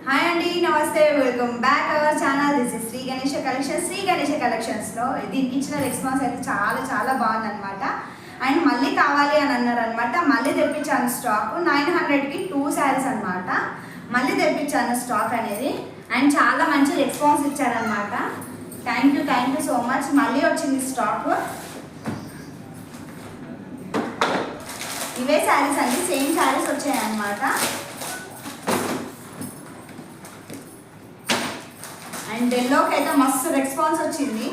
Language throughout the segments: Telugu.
హాయ్ అండి, నమస్తే, welcome back our channel. This is Shri Ganesha collections. Shri Ganesha కలెక్షన్స్లో దీనికి ఇచ్చిన రెస్పాన్స్ అయితే చాలా చాలా బాగుందన్నమాట. అండ్ మళ్ళీ కావాలి అని అన్నారనమాట. మళ్ళీ తెప్పించాను స్టాక్. 900కి 2 శారీస్ అనమాట. మళ్ళీ తెప్పించాను స్టాక్ అనేది. అండ్ చాలా మంచి రెస్పాన్స్ ఇచ్చారనమాట. Thank you so much. మళ్ళీ వచ్చింది స్టాక్. ఇవే శారీస్ అండి, సేమ్ శారీస్ వచ్చాయన్నమాట. అండ్ ఎల్లోకి అయితే మస్తు రెస్పాన్స్ వచ్చింది.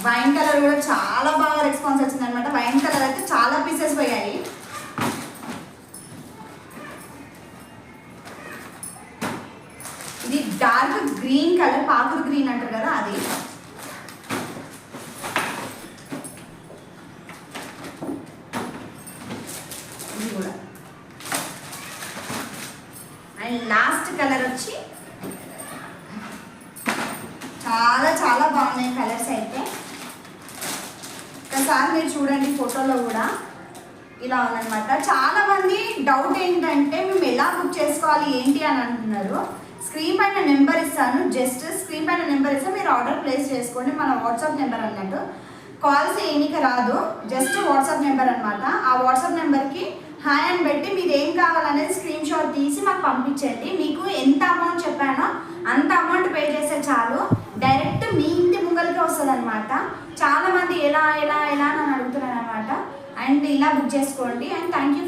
వైన్ కలర్ కూడా చాలా బాగా రెస్పాన్స్ వచ్చింది అనమాట. వైన్ కలర్ అయితే చాలా పీసెస్ పోయాయి. ఇది డార్క్ గ్రీన్ కలర్, పాకుడు గ్రీన్ అంటారు కదా, అది. ఇది కూడా. అండ్ లాస్ట్ కలర్ వచ్చి చాలా చాలా బాగున్నాయి కలర్స్ అయితే. ఒకసారి మీరు చూడండి, ఫోటోలో కూడా ఇలా ఉందన్నమాట. చాలా మంది డౌట్ ఏంటంటే మేము ఎలా బుక్ చేసుకోవాలి ఏంటి అని అంటున్నారు. స్క్రీన్ పైన నెంబర్ ఇస్తాను, జస్ట్ స్క్రీన్ పైన నెంబర్ ఇస్తే మీరు ఆర్డర్ ప్లేస్ చేసుకోండి. మన వాట్సాప్ నెంబర్ అన్నట్టు. కాల్స్ ఏనికి రాదు, జస్ట్ వాట్సాప్ నెంబర్ అనమాట. ఆ వాట్సాప్ నెంబర్కి హాయ్ అని పెట్టి మీరు ఏం కావాలనేది స్క్రీన్ షాట్ తీసి మాకు పంపించండి. మీకు ఎంత అమౌంట్ చెప్పానో అంత అమౌంట్ పే చేస్తే చాలు, డైరెక్ట్ మీ ఇంటి ముంగలికి వస్తుంది అనమాట. చాలామంది ఎలా ఎలా ఎలా అని అడుగుతున్నారు అనమాట. అండ్ ఇలా బుక్ చేసుకోండి. And thank you.